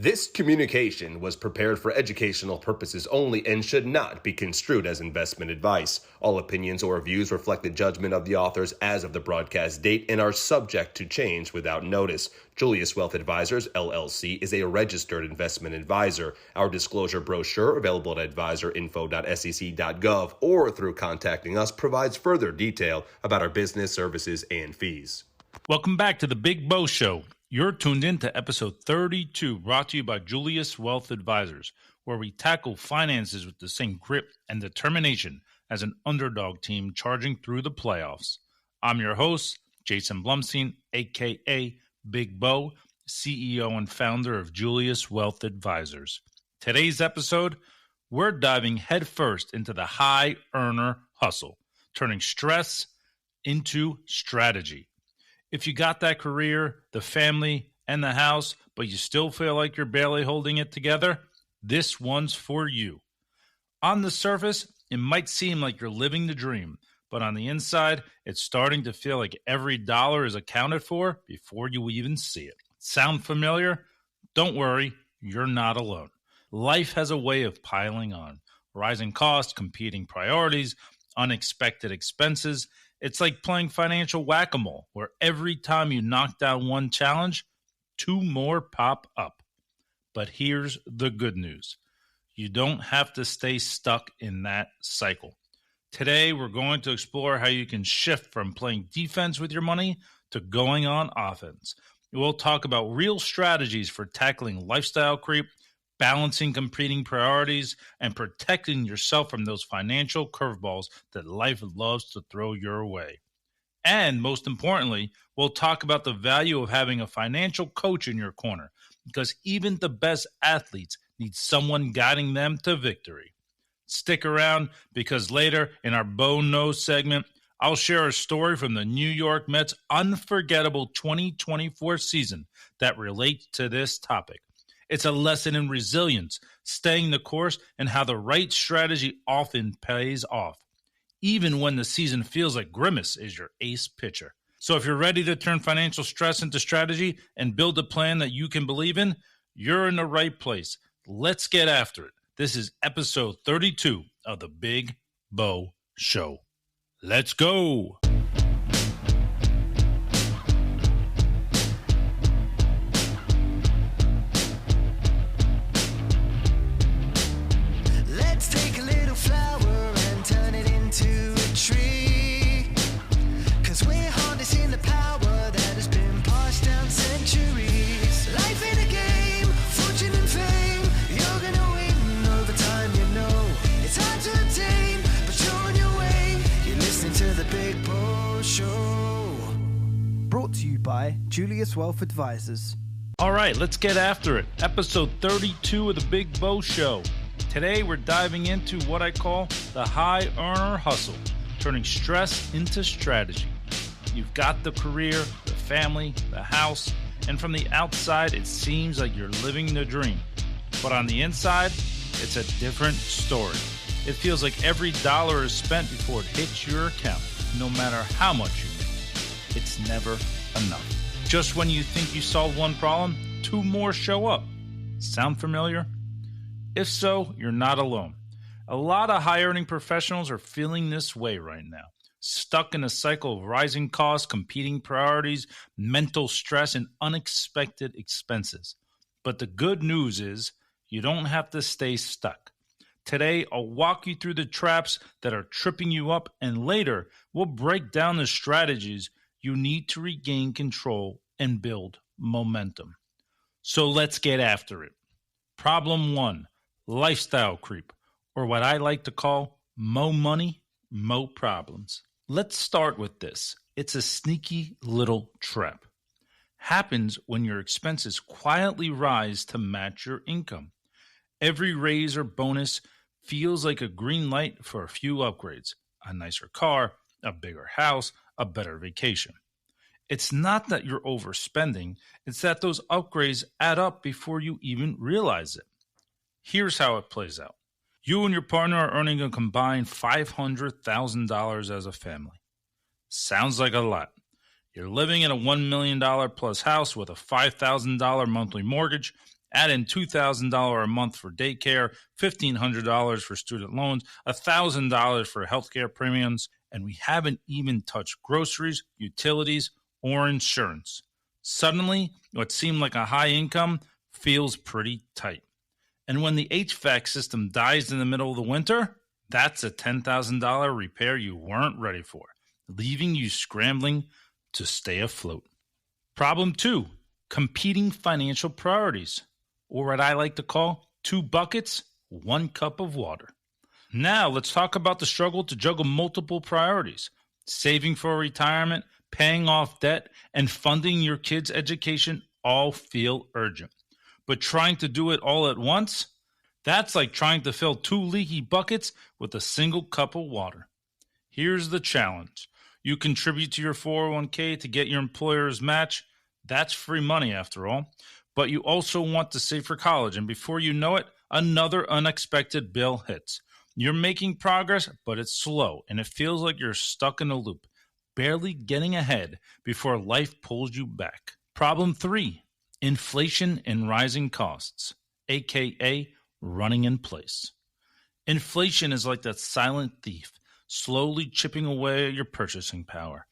This communication was prepared for educational purposes only and should not be construed as investment advice. All opinions or views reflect the judgment of the authors as of the broadcast date and are subject to change without notice. Julius Wealth Advisors, LLC, is a registered investment advisor. Our disclosure brochure, available at advisorinfo.sec.gov or through contacting us, provides further detail about our business, services, and fees. Welcome back to the Big Bo Show. You're tuned in to episode 32, brought to you by Julius Wealth Advisors, where we tackle finances with the same grit and determination as an underdog team charging through the playoffs. I'm your host, Jason Blumstein, a.k.a. Big Bo, CEO and founder of Julius Wealth Advisors. Today's episode, we're diving headfirst into the high earner hustle, turning stress into strategy. If you got that career, the family, and the house, but you still feel like you're barely holding it together, this one's for you. On the surface, it might seem like you're living the dream, but on the inside, it's starting to feel like every dollar is accounted for before you even see it. Sound familiar? Don't worry, you're not alone. Life has a way of piling on. Rising costs, competing priorities, unexpected expenses. It's like playing financial whack-a-mole, where every time you knock down one challenge, two more pop up. But here's the good news. You don't have to stay stuck in that cycle. Today, we're going to explore how you can shift from playing defense with your money to going on offense. We'll talk about real strategies for tackling lifestyle creep, balancing competing priorities, and protecting yourself from those financial curveballs that life loves to throw your way. And most importantly, we'll talk about the value of having a financial coach in your corner, because even the best athletes need someone guiding them to victory. Stick around, because later in our Bo Knows segment, I'll share a story from the New York Mets' unforgettable 2024 season that relates to this topic. It's a lesson in resilience, staying the course, and how the right strategy often pays off, even when the season feels like Grimace is your ace pitcher. So if you're ready to turn financial stress into strategy and build a plan that you can believe in, you're in the right place. Let's get after it. This is episode 32 of the Big Bo Show. Let's go. By Julius Wealth Advisors. All right, let's get after it. Episode 32 of the Big Bo Show. Today, we're diving into what I call the high earner hustle, turning stress into strategy. You've got the career, the family, the house, and from the outside, it seems like you're living the dream. But on the inside, it's a different story. It feels like every dollar is spent before it hits your account, no matter how much you make. It's never enough. Just when you think you solved one problem, two more show up. Sound familiar? If so, you're not alone. A lot of high-earning professionals are feeling this way right now, stuck in a cycle of rising costs, competing priorities, mental stress, and unexpected expenses. But the good news is you don't have to stay stuck. Today, I'll walk you through the traps that are tripping you up, and later, we'll break down the strategies you need to regain control and build momentum. So let's get after it. Problem 1, lifestyle creep, or what I like to call mo money, mo problems. Let's start with this. It's a sneaky little trap. Happens when your expenses quietly rise to match your income. Every raise or bonus feels like a green light for a few upgrades, a nicer car, a bigger house, a better vacation. It's not that you're overspending, it's that those upgrades add up before you even realize it. Here's how it plays out. You and your partner are earning a combined $500,000 as a family. Sounds like a lot. You're living in a $1 million plus house with a $5,000 monthly mortgage Add in $2,000 a month for daycare, $1,500 for student loans, $1,000 for healthcare premiums, and we haven't even touched groceries, utilities, or insurance. Suddenly, what seemed like a high income feels pretty tight. And when the HVAC system dies in the middle of the winter, that's a $10,000 repair you weren't ready for, leaving you scrambling to stay afloat. Problem 2, competing financial priorities, or what I like to call 2 buckets, 1 cup of water. Now, let's talk about the struggle to juggle multiple priorities. Saving for retirement, paying off debt, and funding your kids' education all feel urgent. But trying to do it all at once? That's like trying to fill 2 leaky buckets with a single cup of water. Here's the challenge. You contribute to your 401k to get your employer's match. That's free money after all. But you also want to save for college, and before you know it, another unexpected bill hits. You're making progress, but it's slow, and it feels like you're stuck in a loop, barely getting ahead before life pulls you back. Problem 3, inflation and rising costs, aka running in place. Inflation is like that silent thief, slowly chipping away at your purchasing power.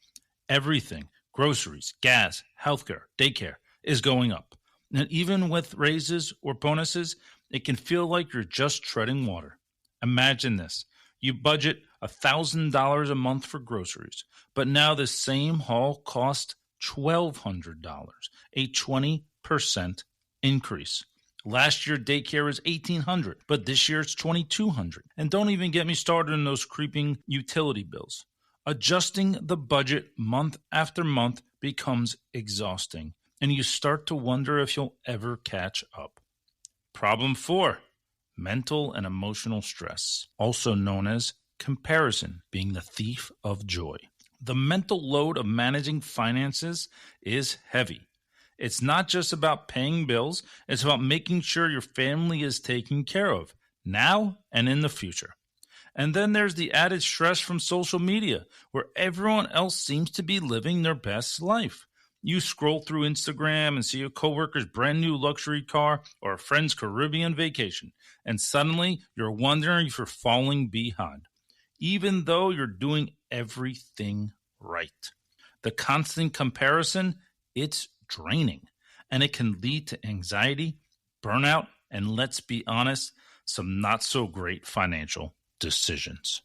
Everything, groceries, gas, healthcare, daycare, is going up. And even with raises or bonuses, it can feel like you're just treading water. Imagine this. You budget $1,000 a month for groceries, but now the same haul costs $1,200, a 20% increase. Last year, daycare was $1,800, but this year it's $2,200. And don't even get me started on those creeping utility bills. Adjusting the budget month after month becomes exhausting, and you start to wonder if you'll ever catch up. Problem 4, mental and emotional stress, also known as comparison, being the thief of joy. The mental load of managing finances is heavy. It's not just about paying bills, it's about making sure your family is taken care of, now and in the future. And then there's the added stress from social media, where everyone else seems to be living their best life. You scroll through Instagram and see a coworker's brand new luxury car or a friend's Caribbean vacation, and suddenly you're wondering if you're falling behind, even though you're doing everything right. The constant comparison, it's draining, and it can lead to anxiety, burnout, and let's be honest, some not so great financial decisions.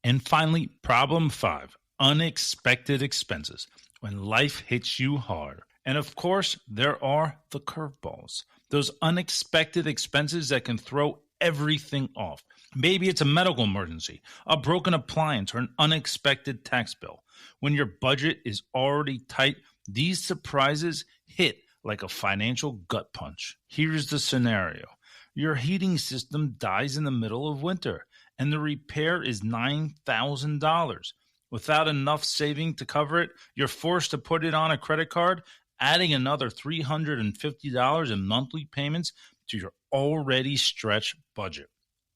And finally, problem 5, unexpected expenses, when life hits you hard. And of course, there are the curveballs, those unexpected expenses that can throw everything off. Maybe it's a medical emergency, a broken appliance, or an unexpected tax bill. When your budget is already tight, these surprises hit like a financial gut punch. Here's the scenario. Your heating system dies in the middle of winter, and the repair is $9,000. Without enough saving to cover it, you're forced to put it on a credit card, adding another $350 in monthly payments to your already stretched budget.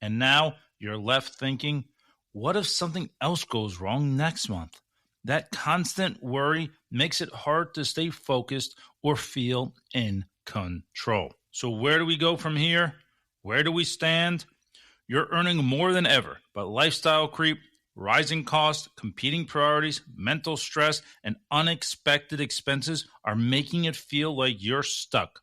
And now you're left thinking, what if something else goes wrong next month? That constant worry makes it hard to stay focused or feel in control. So where do we go from here? Where do we stand? You're earning more than ever, but lifestyle creep, rising costs, competing priorities, mental stress, and unexpected expenses are making it feel like you're stuck.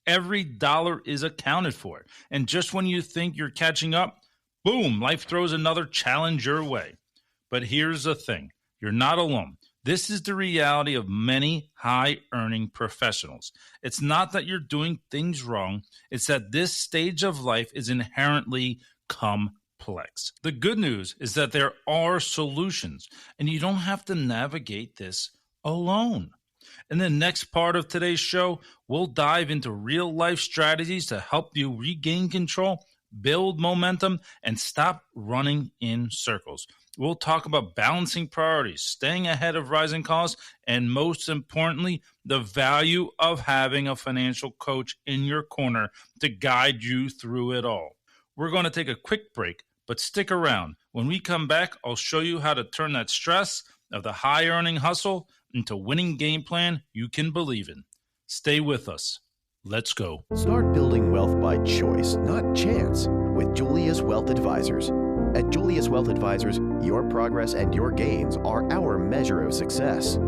Every dollar is accounted for, and just when you think you're catching up, boom, life throws another challenge your way. But here's the thing. You're not alone. This is the reality of many high-earning professionals. It's not that you're doing things wrong. It's that this stage of life is inherently complex. The good news is that there are solutions, and you don't have to navigate this alone. In the next part of today's show, we'll dive into real-life strategies to help you regain control, build momentum, and stop running in circles. We'll talk about balancing priorities, staying ahead of rising costs, and most importantly, the value of having a financial coach in your corner to guide you through it all. We're going to take a quick break, but stick around. When we come back, I'll show you how to turn that stress of the high-earning hustle into a winning game plan you can believe in. Stay with us. Let's go. Start building wealth by choice, not chance, with Julius Wealth Advisors. At Julius Wealth Advisors, your progress and your gains are our measure of success.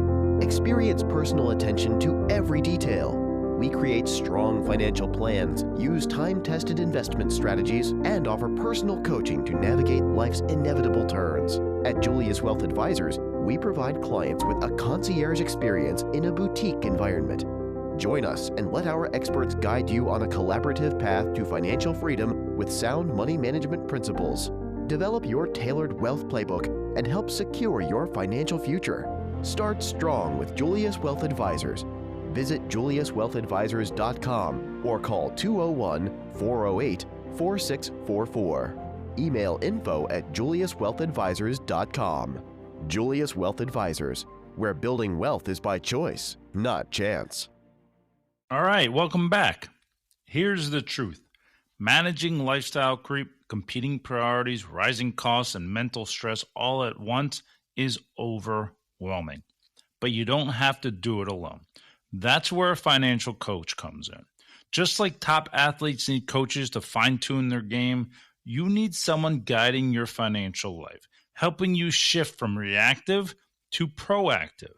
Experience personal attention to every detail. We create strong financial plans, use time-tested investment strategies, and offer personal coaching to navigate life's inevitable turns. At Julius Wealth Advisors, we provide clients with a concierge experience in a boutique environment. Join us and let our experts guide you on a collaborative path to financial freedom with sound money management principles. Develop your tailored wealth playbook and help secure your financial future. Start strong with Julius Wealth Advisors. Visit juliuswealthadvisors.com or call 201-408-4644. Email info@juliuswealthadvisors.com. Julius Wealth Advisors, where building wealth is by choice, not chance. All right, welcome back. Here's the truth. Managing lifestyle creep, competing priorities, rising costs, and mental stress all at once is overwhelming. But you don't have to do it alone. That's where a financial coach comes in. Just like top athletes need coaches to fine-tune their game, you need someone guiding your financial life, helping you shift from reactive to proactive.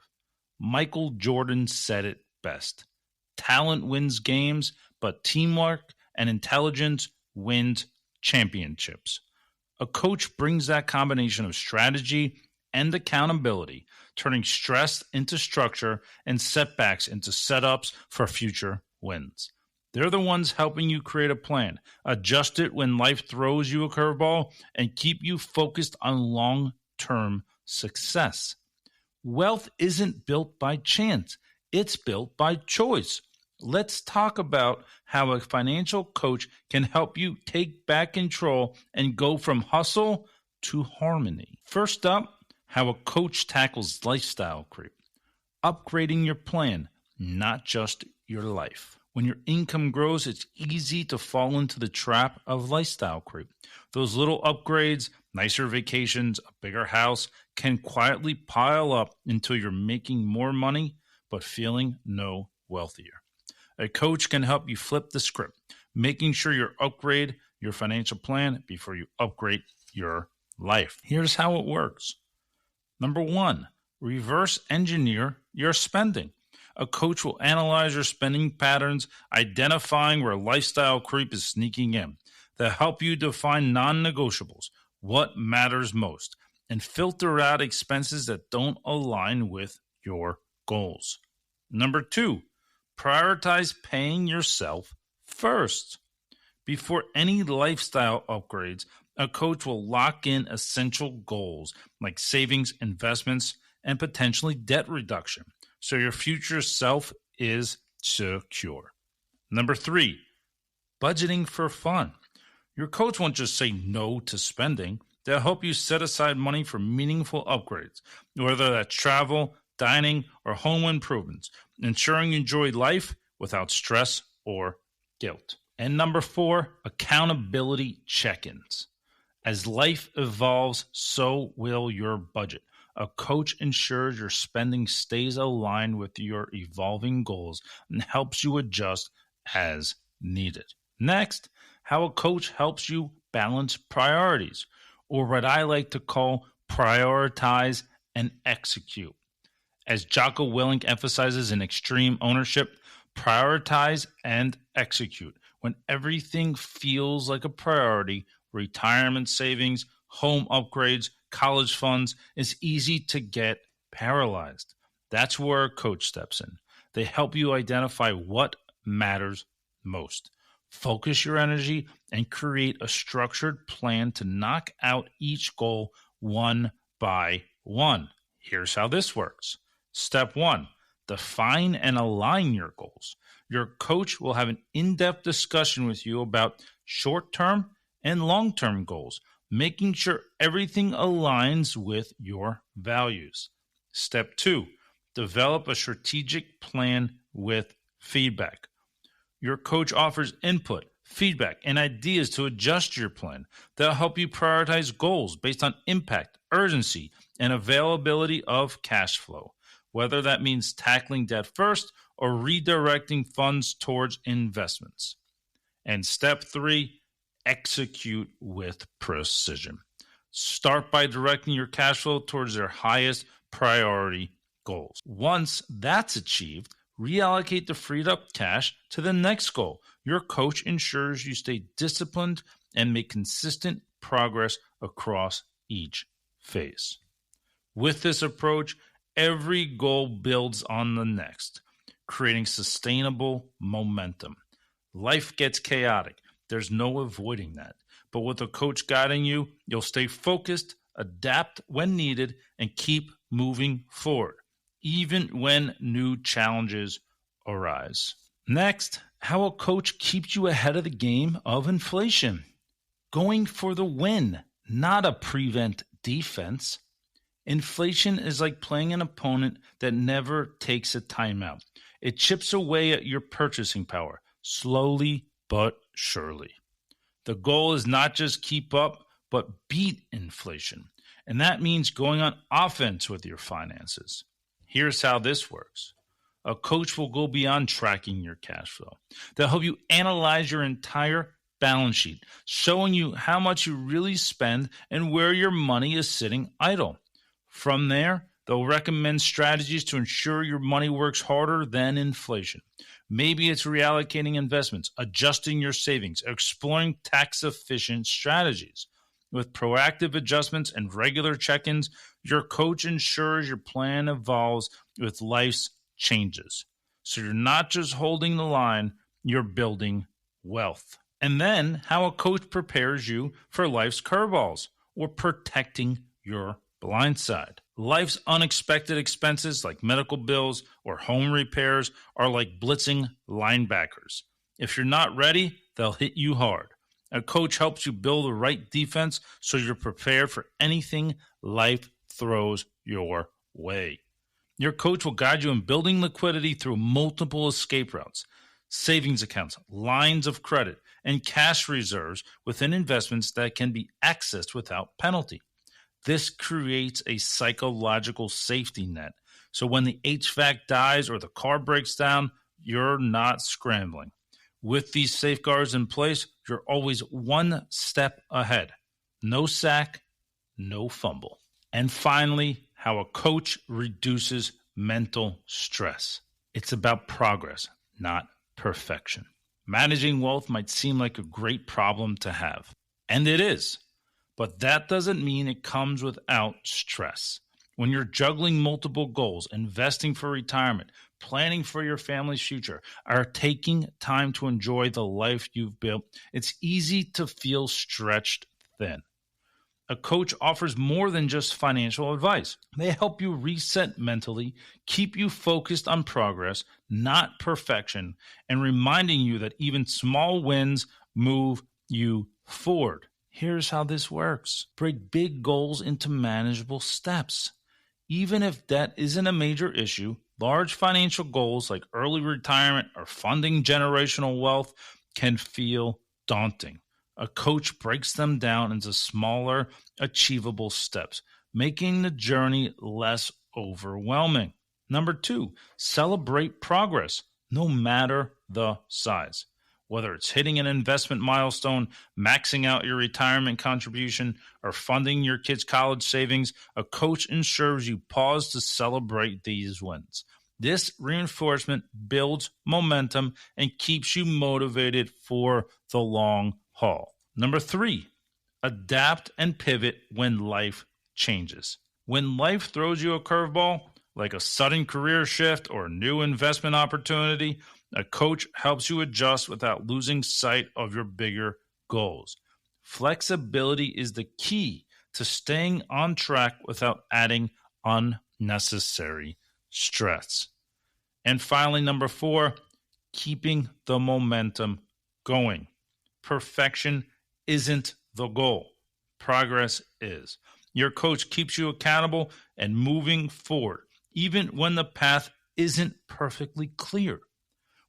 Michael Jordan said it best. Talent wins games, but teamwork and intelligence wins championships. A coach brings that combination of strategy and accountability, turning stress into structure and setbacks into setups for future wins. They're the ones helping you create a plan, adjust it when life throws you a curveball, and keep you focused on long-term success. Wealth isn't built by chance. It's built by choice. Let's talk about how a financial coach can help you take back control and go from hustle to harmony. First up, how a coach tackles lifestyle creep. Upgrading your plan, not just your life. When your income grows, it's easy to fall into the trap of lifestyle creep. Those little upgrades, nicer vacations, a bigger house can quietly pile up until you're making more money but feeling no wealthier. A coach can help you flip the script, making sure you upgrade your financial plan before you upgrade your life. Here's how it works. Number one, reverse engineer your spending. A coach will analyze your spending patterns, identifying where lifestyle creep is sneaking in. They'll help you define non-negotiables, what matters most, and filter out expenses that don't align with your goals. Number two, prioritize paying yourself first. Before any lifestyle upgrades, a coach will lock in essential goals like savings, investments, and potentially debt reduction, so your future self is secure. Number three, budgeting for fun. Your coach won't just say no to spending. They'll help you set aside money for meaningful upgrades, whether that's travel, dining, or home improvements, ensuring you enjoy life without stress or guilt. And number four, accountability check-ins. As life evolves, so will your budget. A coach ensures your spending stays aligned with your evolving goals and helps you adjust as needed. Next, how a coach helps you balance priorities, or what I like to call prioritize and execute. As Jocko Willink emphasizes in Extreme Ownership, prioritize and execute. When everything feels like a priority, retirement savings, home upgrades, college funds, it's easy to get paralyzed. That's where a coach steps in. They help you identify what matters most. Focus your energy and create a structured plan to knock out each goal one by one. Here's how this works. Step one, define and align your goals. Your coach will have an in-depth discussion with you about short-term and long-term goals, making sure everything aligns with your values. Step two, develop a strategic plan with feedback. Your coach offers input, feedback, and ideas to adjust your plan. They'll help you prioritize goals based on impact, urgency, and availability of cash flow. Whether that means tackling debt first or redirecting funds towards investments. And step 3, execute with precision. Start by directing your cash flow towards their highest priority goals. Once that's achieved, reallocate the freed up cash to the next goal. Your coach ensures you stay disciplined and make consistent progress across each phase. With this approach, every goal builds on the next, creating sustainable momentum. Life gets chaotic. There's no avoiding that. But with a coach guiding you, you'll stay focused, adapt when needed, and keep moving forward, even when new challenges arise. Next, how a coach keeps you ahead of the game of inflation. Going for the win, not a prevent defense. Inflation is like playing an opponent that never takes a timeout. It chips away at your purchasing power, slowly but surely. The goal is not just keep up, but beat inflation. And that means going on offense with your finances. Here's how this works. A coach will go beyond tracking your cash flow. They'll help you analyze your entire balance sheet, showing you how much you really spend and where your money is sitting idle. From there, they'll recommend strategies to ensure your money works harder than inflation. Maybe it's reallocating investments, adjusting your savings, exploring tax-efficient strategies. With proactive adjustments and regular check-ins, your coach ensures your plan evolves with life's changes. So you're not just holding the line, you're building wealth. And then how a coach prepares you for life's curveballs or protecting your blind side. Life's unexpected expenses like medical bills or home repairs are like blitzing linebackers. If you're not ready, they'll hit you hard. A coach helps you build the right defense so you're prepared for anything life throws your way. Your coach will guide you in building liquidity through multiple escape routes, savings accounts, lines of credit, and cash reserves within investments that can be accessed without penalty. This creates a psychological safety net. So when the HVAC dies or the car breaks down, you're not scrambling. With these safeguards in place, you're always one step ahead. No sack, no fumble. And finally, how a coach reduces mental stress. It's about progress, not perfection. Managing wealth might seem like a great problem to have, and it is. But that doesn't mean it comes without stress. When you're juggling multiple goals, investing for retirement, planning for your family's future, or taking time to enjoy the life you've built, it's easy to feel stretched thin. A coach offers more than just financial advice. They help you reset mentally, keep you focused on progress, not perfection, and reminding you that even small wins move you forward. Here's how this works. Break big goals into manageable steps. Even if debt isn't a major issue, large financial goals like early retirement or funding generational wealth can feel daunting. A coach breaks them down into smaller, achievable steps, making the journey less overwhelming. Number 2, celebrate progress, no matter the size. Whether it's hitting an investment milestone, maxing out your retirement contribution, or funding your kids' college savings, a coach ensures you pause to celebrate these wins. This reinforcement builds momentum and keeps you motivated for the long haul. Number 3, adapt and pivot when life changes. When life throws you a curveball, like a sudden career shift or a new investment opportunity, a coach helps you adjust without losing sight of your bigger goals. Flexibility is the key to staying on track without adding unnecessary stress. And finally, number 4, keeping the momentum going. Perfection isn't the goal. Progress is. Your coach keeps you accountable and moving forward, even when the path isn't perfectly clear.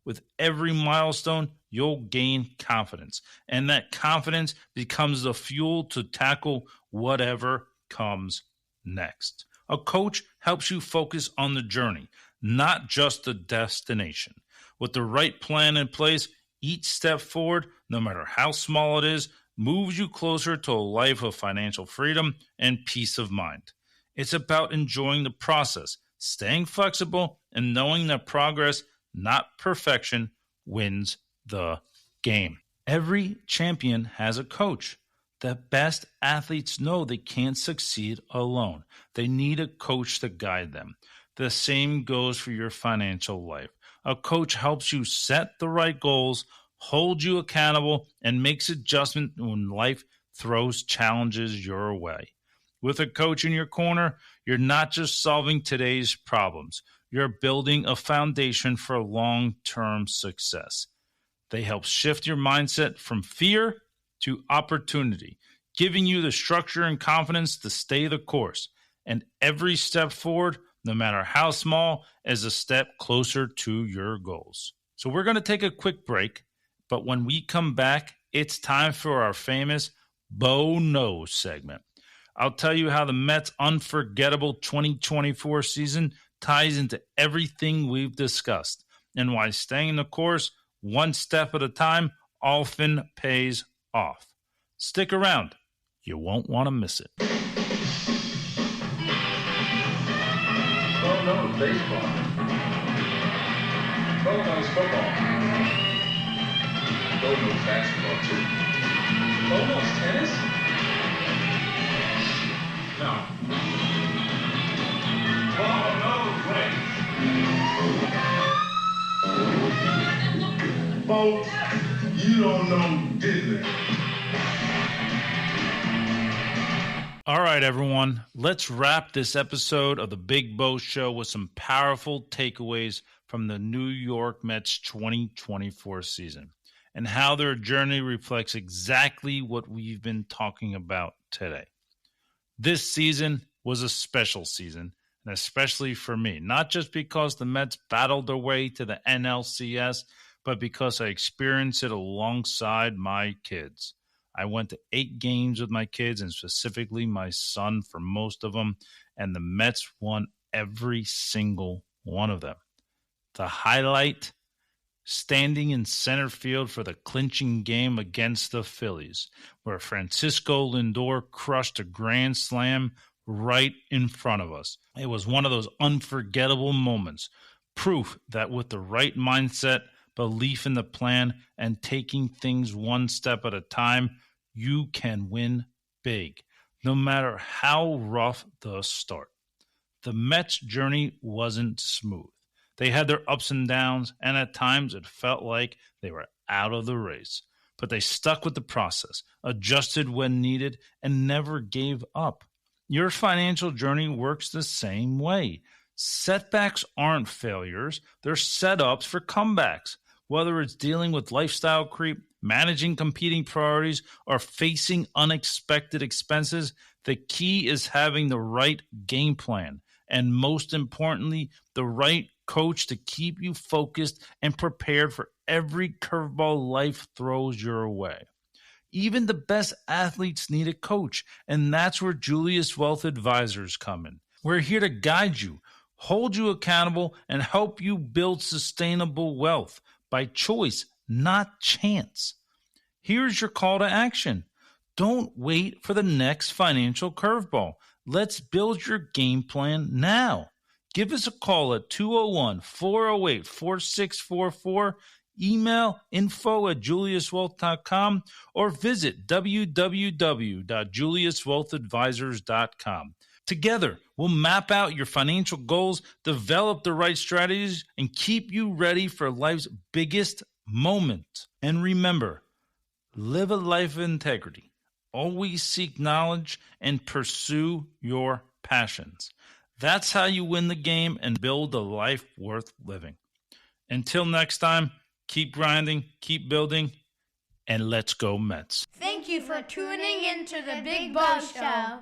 With every milestone, you'll gain confidence, and that confidence becomes the fuel to tackle whatever comes next. A coach helps you focus on the journey, not just a destination. With the right plan in place, each step forward, no matter how small it is, moves you closer to a life of financial freedom and peace of mind. It's about enjoying the process, staying flexible, and knowing that progress, not perfection, wins the game. Every champion has a coach. The best athletes know they can't succeed alone. They need a coach to guide them. The same goes for your financial life. A coach helps you set the right goals, hold you accountable, and makes adjustments when life throws challenges your way. With a coach in your corner, you're not just solving today's problems. You're building a foundation for long-term success. They help shift your mindset from fear to opportunity, giving you the structure and confidence to stay the course. And every step forward, no matter how small, is a step closer to your goals. So we're going to take a quick break, but when we come back, it's time for our famous Bo Knows segment. I'll tell you how the Mets' unforgettable 2024 season ties into everything we've discussed and why staying the course, one step at a time, often pays off. Stick around. You won't want to miss it. Bo knows baseball. Bo knows football. Bo knows basketball too. Bo knows tennis? No. Bo knows race. Bo, you don't know Disney. All right, everyone, let's wrap this episode of the Big Bo Show with some powerful takeaways from the New York Mets 2024 season and how their journey reflects exactly what we've been talking about today. This season was a special season, and especially for me, not just because the Mets battled their way to the NLCS, but because I experienced it alongside my kids. I went to 8 games with my kids, and specifically my son for most of them, and the Mets won every single one of them. The highlight, standing in center field for the clinching game against the Phillies, where Francisco Lindor crushed a grand slam right in front of us. It was one of those unforgettable moments, proof that with the right mindset, belief in the plan, and taking things one step at a time, you can win big, no matter how rough the start. The Mets' journey wasn't smooth. They had their ups and downs, and at times it felt like they were out of the race. But they stuck with the process, adjusted when needed, and never gave up. Your financial journey works the same way. Setbacks aren't failures. They're setups for comebacks. Whether it's dealing with lifestyle creep, managing competing priorities, or facing unexpected expenses, the key is having the right game plan. And most importantly, the right coach to keep you focused and prepared for every curveball life throws your way. Even the best athletes need a coach, and that's where Julius Wealth Advisors come in. We're here to guide you, hold you accountable, and help you build sustainable wealth by choice, not chance. Here's your call to action. Don't wait for the next financial curveball. Let's build your game plan now. Give us a call at 201-408-4644, email info@juliuswealth.com, or visit www.juliuswealthadvisors.com. Together, we'll map out your financial goals, develop the right strategies, and keep you ready for life's biggest moment. And remember, live a life of integrity. Always seek knowledge and pursue your passions. That's how you win the game and build a life worth living. Until next time, keep grinding, keep building, and let's go Mets. Thank you for tuning in to the Big Bo Show.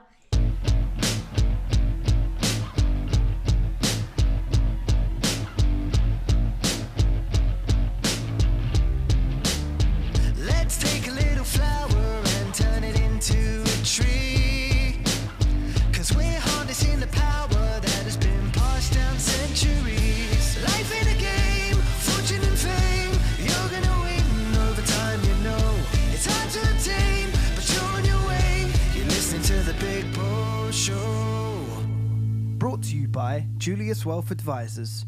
Let's take a little flower and turn it into a tree. 'Cause we're harnessing the power that has been passed down centuries. Big Bo Show. Brought to you by Julius Wealth Advisors.